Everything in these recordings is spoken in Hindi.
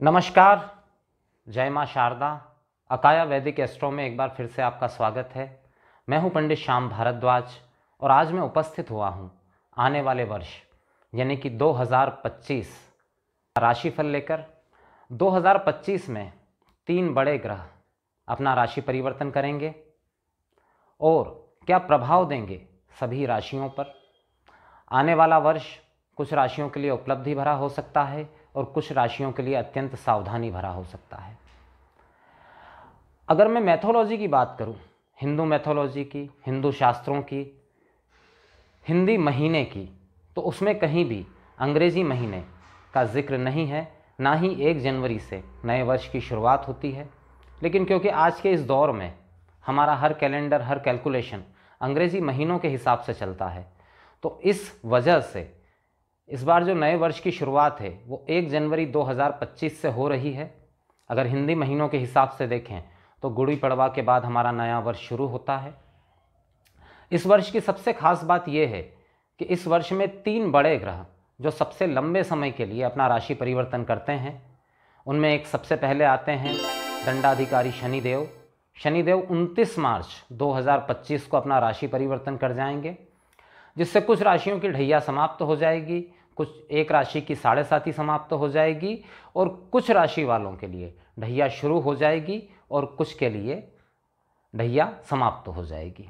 नमस्कार। जय माँ शारदा। अकाया वैदिक एस्ट्रो में एक बार फिर से आपका स्वागत है। मैं हूँ पंडित श्याम भारद्वाज और आज मैं उपस्थित हुआ हूँ आने वाले वर्ष यानी कि 2025 राशिफल लेकर। 2025 में 3 बड़े ग्रह अपना राशि परिवर्तन करेंगे और क्या प्रभाव देंगे सभी राशियों पर। आने वाला वर्ष कुछ राशियों के लिए उपलब्धि भरा हो सकता है और कुछ राशियों के लिए अत्यंत सावधानी भरा हो सकता है। अगर मैं मैथोलॉजी की बात करूं, हिंदू मैथोलॉजी की, हिंदू शास्त्रों की, हिंदी महीने की, तो उसमें कहीं भी अंग्रेजी महीने का जिक्र नहीं है, ना ही 1 जनवरी से नए वर्ष की शुरुआत होती है। लेकिन क्योंकि आज के इस दौर में हमारा हर कैलेंडर, हर कैलकुलेशन अंग्रेजी महीनों के हिसाब से चलता है, तो इस वजह से इस बार जो नए वर्ष की शुरुआत है वो 1 जनवरी 2025 से हो रही है। अगर हिंदी महीनों के हिसाब से देखें तो गुड़ी पड़वा के बाद हमारा नया वर्ष शुरू होता है। इस वर्ष की सबसे खास बात यह है कि इस वर्ष में 3 बड़े ग्रह जो सबसे लंबे समय के लिए अपना राशि परिवर्तन करते हैं, उनमें एक सबसे पहले आते हैं दंडाधिकारी शनिदेव। शनिदेव 29 मार्च 2025 को अपना राशि परिवर्तन कर जाएंगे, जिससे कुछ राशियों की ढैया समाप्त हो जाएगी, कुछ एक राशि की 7.5 समाप्त हो जाएगी और कुछ राशि वालों के लिए ढैया शुरू हो जाएगी और कुछ के लिए ढैया समाप्त हो जाएगी।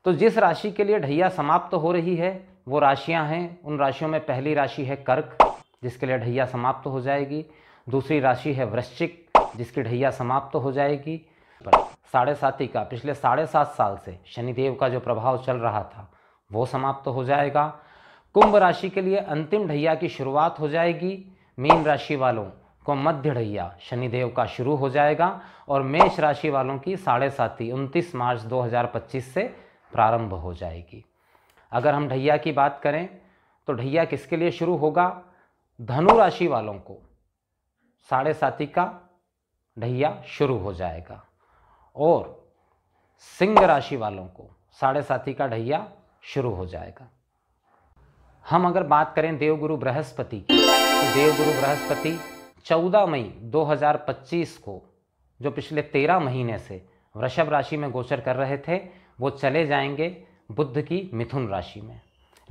तो जिस राशि के लिए ढैया समाप्त हो रही है वो राशियां हैं, उन राशियों में पहली राशि है कर्क, जिसके लिए ढैया समाप्त हो जाएगी। दूसरी राशि है वृश्चिक, जिसकी ढैया समाप्त हो जाएगी। पर 7.5 का पिछले 7.5 साल से शनिदेव का जो प्रभाव चल रहा था वो समाप्त हो जाएगा। कुंभ राशि के लिए अंतिम ढैया की शुरुआत हो जाएगी। मीन राशि वालों को मध्य ढैया शनिदेव का शुरू हो जाएगा और मेष राशि वालों की 7.5 29 मार्च 2025 से प्रारंभ हो जाएगी। अगर हम ढैया की बात करें तो ढैया किसके लिए शुरू होगा? धनु राशि वालों को 7.5 का ढैया शुरू हो जाएगा और सिंह राशि वालों को 7.5 का ढैया शुरू हो जाएगा। हम अगर बात करें देवगुरु बृहस्पति की, तो देवगुरु बृहस्पति 14 मई 2025 को, जो पिछले 13 महीने से वृषभ राशि में गोचर कर रहे थे, वो चले जाएंगे बुध की मिथुन राशि में।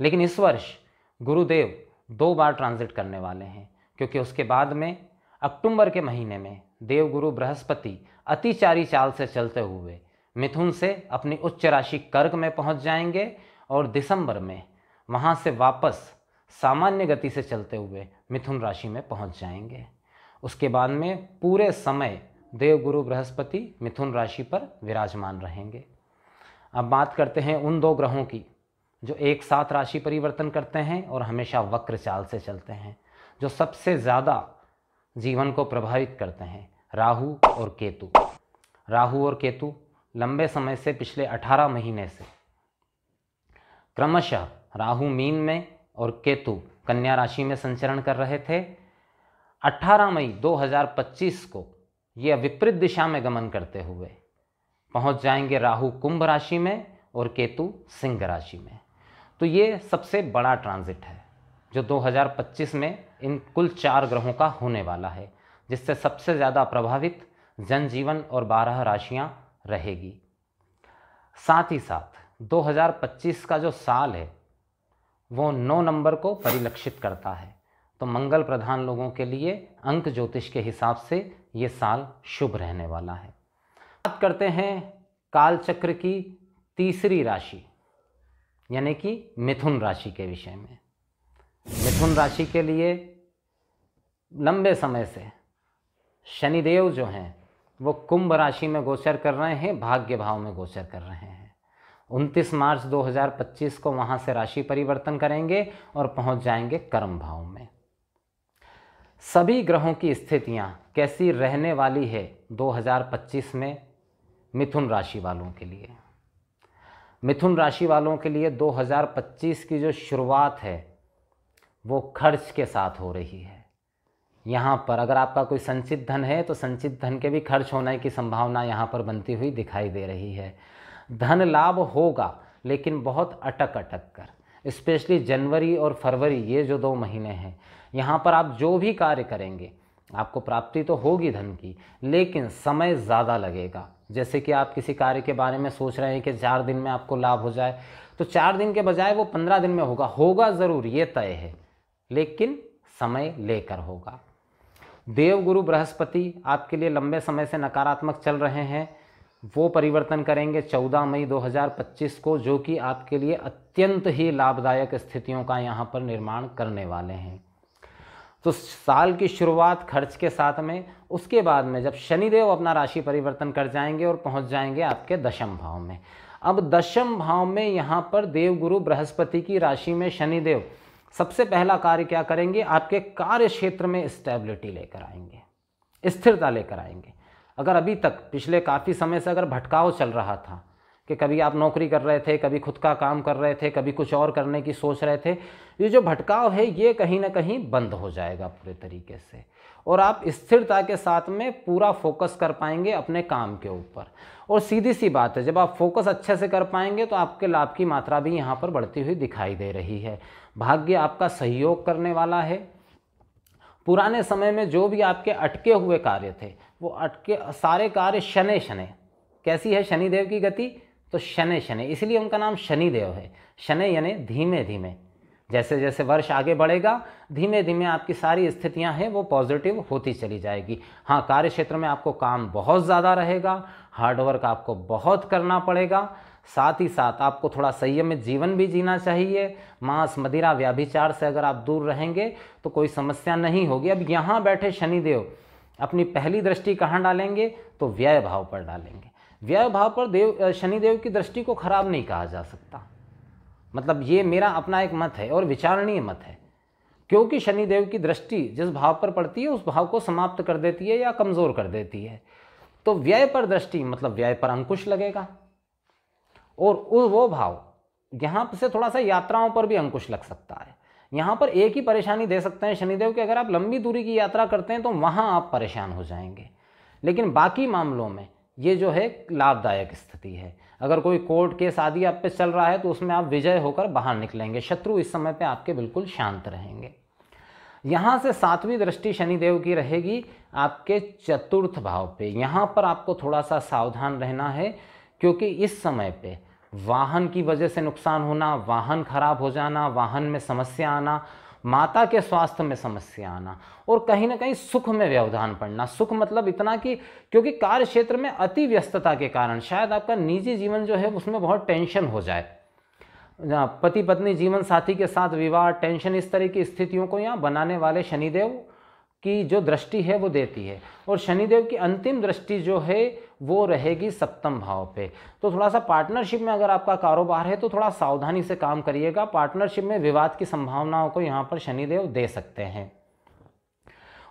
लेकिन इस वर्ष गुरुदेव 2 बार ट्रांजिट करने वाले हैं, क्योंकि उसके बाद में अक्टूबर के महीने में देवगुरु बृहस्पति अतिचारी चाल से चलते हुए मिथुन से अपनी उच्च राशि कर्क में पहुंच जाएंगे और दिसंबर में वहां से वापस सामान्य गति से चलते हुए मिथुन राशि में पहुंच जाएंगे। उसके बाद में पूरे समय देवगुरु बृहस्पति मिथुन राशि पर विराजमान रहेंगे। अब बात करते हैं उन 2 ग्रहों की जो एक साथ राशि परिवर्तन करते हैं और हमेशा वक्र चाल से चलते हैं, जो सबसे ज़्यादा जीवन को प्रभावित करते हैं, राहु और केतु। राहु और केतु लंबे समय से, पिछले 18 महीने से क्रमशः राहु मीन में और केतु कन्या राशि में संचरण कर रहे थे। 18 मई 2025 को ये विपरीत दिशा में गमन करते हुए पहुंच जाएंगे राहु कुंभ राशि में और केतु सिंह राशि में। तो ये सबसे बड़ा ट्रांजिट है जो 2025 में इन कुल 4 ग्रहों का होने वाला है, जिससे सबसे ज़्यादा प्रभावित जनजीवन और 12 राशियां रहेगी। साथ ही साथ 2025 का जो साल है वो 9 नंबर को परिलक्षित करता है, तो मंगल प्रधान लोगों के लिए अंक ज्योतिष के हिसाब से ये साल शुभ रहने वाला है। बात करते हैं काल चक्र की तीसरी राशि यानी कि मिथुन राशि के विषय में। मिथुन राशि के लिए लंबे समय से शनिदेव जो हैं वो कुंभ राशि में गोचर कर रहे हैं, भाग्य भाव में गोचर कर रहे हैं। 29 मार्च 2025 को वहां से राशि परिवर्तन करेंगे और पहुंच जाएंगे कर्म भाव में। सभी ग्रहों की स्थितियां कैसी रहने वाली है 2025 में मिथुन राशि वालों के लिए? मिथुन राशि वालों के लिए 2025 की जो शुरुआत है वो खर्च के साथ हो रही है। यहाँ पर अगर आपका कोई संचित धन है तो संचित धन के भी खर्च होने की संभावना यहाँ पर बनती हुई दिखाई दे रही है। धन लाभ होगा लेकिन बहुत अटक कर, स्पेशली जनवरी और फरवरी, ये जो 2 महीने हैं, यहाँ पर आप जो भी कार्य करेंगे आपको प्राप्ति तो होगी धन की, लेकिन समय ज़्यादा लगेगा। जैसे कि आप किसी कार्य के बारे में सोच रहे हैं कि 4 दिन में आपको लाभ हो जाए, तो 4 दिन के बजाय वो 15 दिन में होगा ज़रूर, ये तय है, लेकिन समय लेकर होगा। देवगुरु बृहस्पति आपके लिए लंबे समय से नकारात्मक चल रहे हैं, वो परिवर्तन करेंगे 14 मई 2025 को, जो कि आपके लिए अत्यंत ही लाभदायक स्थितियों का यहाँ पर निर्माण करने वाले हैं। तो साल की शुरुआत खर्च के साथ में, उसके बाद में जब शनिदेव अपना राशि परिवर्तन कर जाएंगे और पहुँच जाएंगे आपके दशम भाव में। अब दशम भाव में यहाँ पर देवगुरु बृहस्पति की राशि में शनिदेव सबसे पहला कार्य क्या करेंगे, आपके कार्य क्षेत्र में स्टेबिलिटी लेकर आएंगे, स्थिरता लेकर आएंगे। अगर अभी तक पिछले काफ़ी समय से अगर भटकाव चल रहा था कि कभी आप नौकरी कर रहे थे, कभी खुद का काम कर रहे थे, कभी कुछ और करने की सोच रहे थे, ये जो भटकाव है ये कहीं ना कहीं बंद हो जाएगा पूरे तरीके से, और आप स्थिरता के साथ में पूरा फोकस कर पाएंगे अपने काम के ऊपर। और सीधी सी बात है, जब आप फोकस अच्छे से कर पाएंगे तो आपके लाभ की मात्रा भी यहाँ पर बढ़ती हुई दिखाई दे रही है। भाग्य आपका सहयोग करने वाला है। पुराने समय में जो भी आपके अटके हुए कार्य थे, वो अटके सारे कार्य शनै शनै, कैसी है शनिदेव की गति, तो शनै शनै, इसलिए उनका नाम शनिदेव है। शनै यानी धीमे धीमे, जैसे जैसे वर्ष आगे बढ़ेगा धीमे धीमे आपकी सारी स्थितियां हैं वो पॉजिटिव होती चली जाएगी। हाँ, कार्य क्षेत्र में आपको काम बहुत ज़्यादा रहेगा, हार्डवर्क आपको बहुत करना पड़ेगा, साथ ही साथ आपको थोड़ा संयमित जीवन भी जीना चाहिए। मांस मदिरा व्याभिचार से अगर आप दूर रहेंगे तो कोई समस्या नहीं होगी। अब यहाँ बैठे शनिदेव अपनी पहली दृष्टि कहाँ डालेंगे, तो व्यय भाव पर डालेंगे। व्यय भाव पर शनिदेव की दृष्टि को खराब नहीं कहा जा सकता, मतलब ये मेरा अपना एक मत है और विचारणीय मत है, क्योंकि शनिदेव की दृष्टि जिस भाव पर पड़ती है उस भाव को समाप्त कर देती है या कमज़ोर कर देती है। तो व्यय पर दृष्टि मतलब व्यय पर अंकुश लगेगा, और वो भाव यहाँ से थोड़ा सा यात्राओं पर भी अंकुश लग सकता है। यहाँ पर एक ही परेशानी दे सकते हैं शनिदेव कि अगर आप लंबी दूरी की यात्रा करते हैं तो वहाँ आप परेशान हो जाएंगे, लेकिन बाकी मामलों में ये जो है लाभदायक स्थिति है। अगर कोई कोर्ट केस आदि आप पे चल रहा है तो उसमें आप विजय होकर बाहर निकलेंगे, शत्रु इस समय पे आपके बिल्कुल शांत रहेंगे। यहाँ से 7वीं दृष्टि शनिदेव की रहेगी आपके चतुर्थ भाव पे। यहाँ पर आपको थोड़ा सा सावधान रहना है, क्योंकि इस समय पे वाहन की वजह से नुकसान होना, वाहन खराब हो जाना, वाहन में समस्या आना, माता के स्वास्थ्य में समस्या आना, और कहीं ना कहीं सुख में व्यवधान पड़ना। सुख मतलब इतना कि क्योंकि कार्य क्षेत्र में अति व्यस्तता के कारण शायद आपका निजी जीवन जो है उसमें बहुत टेंशन हो जाए, पति पत्नी जीवन साथी के साथ विवाह, टेंशन, इस तरह की स्थितियों को यहाँ बनाने वाले शनिदेव की जो दृष्टि है वो देती है। और शनिदेव की अंतिम दृष्टि जो है वो रहेगी 7वें भाव पे। तो थोड़ा सा पार्टनरशिप में अगर आपका कारोबार है तो थोड़ा सावधानी से काम करिएगा। पार्टनरशिप में विवाद की संभावनाओं को यहाँ पर शनिदेव दे सकते हैं।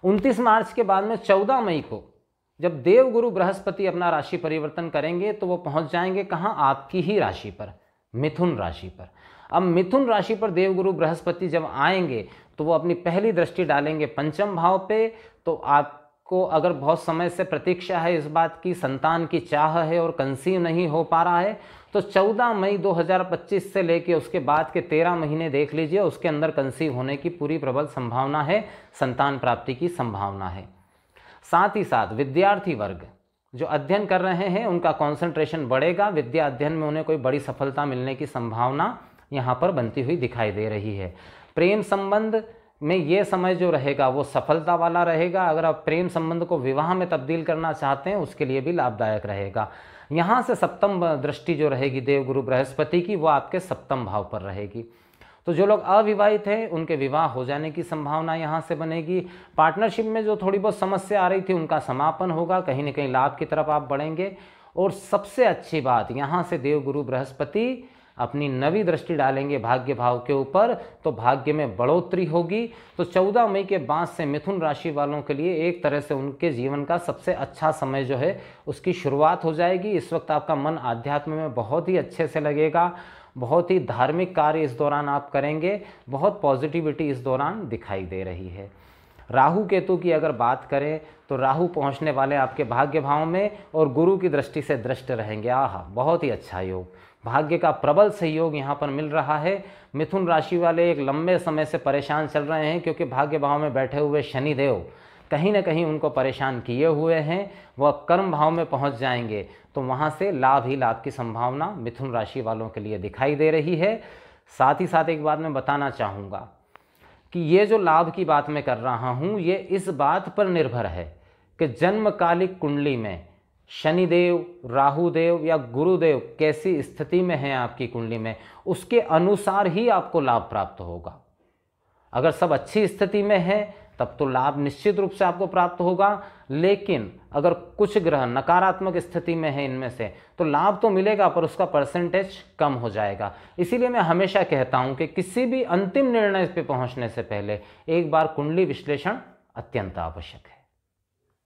29 मार्च के बाद में 14 मई को जब देवगुरु बृहस्पति अपना राशि परिवर्तन करेंगे तो वो पहुंच जाएंगे कहाँ, आपकी ही राशि पर, मिथुन राशि पर। अब मिथुन राशि पर देवगुरु बृहस्पति जब आएंगे तो वो अपनी पहली दृष्टि डालेंगे 5वें भाव पे। तो आपको अगर बहुत समय से प्रतीक्षा है इस बात की, संतान की चाह है और कंसीव नहीं हो पा रहा है, तो 14 मई 2025 से लेके उसके बाद के 13 महीने देख लीजिए, उसके अंदर कंसीव होने की पूरी प्रबल संभावना है, संतान प्राप्ति की संभावना है। साथ ही साथ विद्यार्थी वर्ग जो अध्ययन कर रहे हैं उनका कंसंट्रेशन बढ़ेगा, विद्या अध्ययन में उन्हें कोई बड़ी सफलता मिलने की संभावना यहाँ पर बनती हुई दिखाई दे रही है। प्रेम संबंध में ये समय जो रहेगा वो सफलता वाला रहेगा। अगर आप प्रेम संबंध को विवाह में तब्दील करना चाहते हैं उसके लिए भी लाभदायक रहेगा। यहाँ से 7वीं दृष्टि जो रहेगी देवगुरु बृहस्पति की वो आपके 7वें भाव पर रहेगी। तो जो लोग अविवाहित हैं उनके विवाह हो जाने की संभावना यहाँ से बनेगी। पार्टनरशिप में जो थोड़ी बहुत समस्या आ रही थी उनका समापन होगा, कहीं ना कहीं लाभ की तरफ आप बढ़ेंगे। और सबसे अच्छी बात, यहाँ से देवगुरु बृहस्पति अपनी 9वीं दृष्टि डालेंगे भाग्य भाव के ऊपर, तो भाग्य में बढ़ोतरी होगी। तो 14 मई के बाद से मिथुन राशि वालों के लिए एक तरह से उनके जीवन का सबसे अच्छा समय जो है उसकी शुरुआत हो जाएगी। इस वक्त आपका मन आध्यात्म में बहुत ही अच्छे से लगेगा, बहुत ही धार्मिक कार्य इस दौरान आप करेंगे, बहुत पॉजिटिविटी इस दौरान दिखाई दे रही है। राहु केतु की अगर बात करें तो राहु पहुंचने वाले आपके भाग्य भाव में और गुरु की दृष्टि से दृष्ट रहेंगे। आहा, बहुत ही अच्छा योग, भाग्य का प्रबल सहयोग यहाँ पर मिल रहा है। मिथुन राशि वाले एक लंबे समय से परेशान चल रहे हैं क्योंकि भाग्य भाव में बैठे हुए शनिदेव कहीं ना कहीं उनको परेशान किए हुए हैं, वह कर्म भाव में पहुंच जाएंगे, तो वहां से लाभ ही लाभ की संभावना मिथुन राशि वालों के लिए दिखाई दे रही है। साथ ही साथ एक बात मैं बताना चाहूँगा कि ये जो लाभ की बात मैं कर रहा हूँ, ये इस बात पर निर्भर है कि जन्मकालिक कुंडली में शनिदेव, राहुदेव या गुरुदेव कैसी स्थिति में है आपकी कुंडली में, उसके अनुसार ही आपको लाभ प्राप्त होगा। अगर सब अच्छी स्थिति में है तब तो लाभ निश्चित रूप से आपको प्राप्त होगा, लेकिन अगर कुछ ग्रह नकारात्मक स्थिति में है इनमें से, तो लाभ तो मिलेगा पर उसका परसेंटेज कम हो जाएगा। इसीलिए मैं हमेशा कहता हूं कि किसी भी अंतिम निर्णय पे पहुंचने से पहले एक बार कुंडली विश्लेषण अत्यंत आवश्यक है।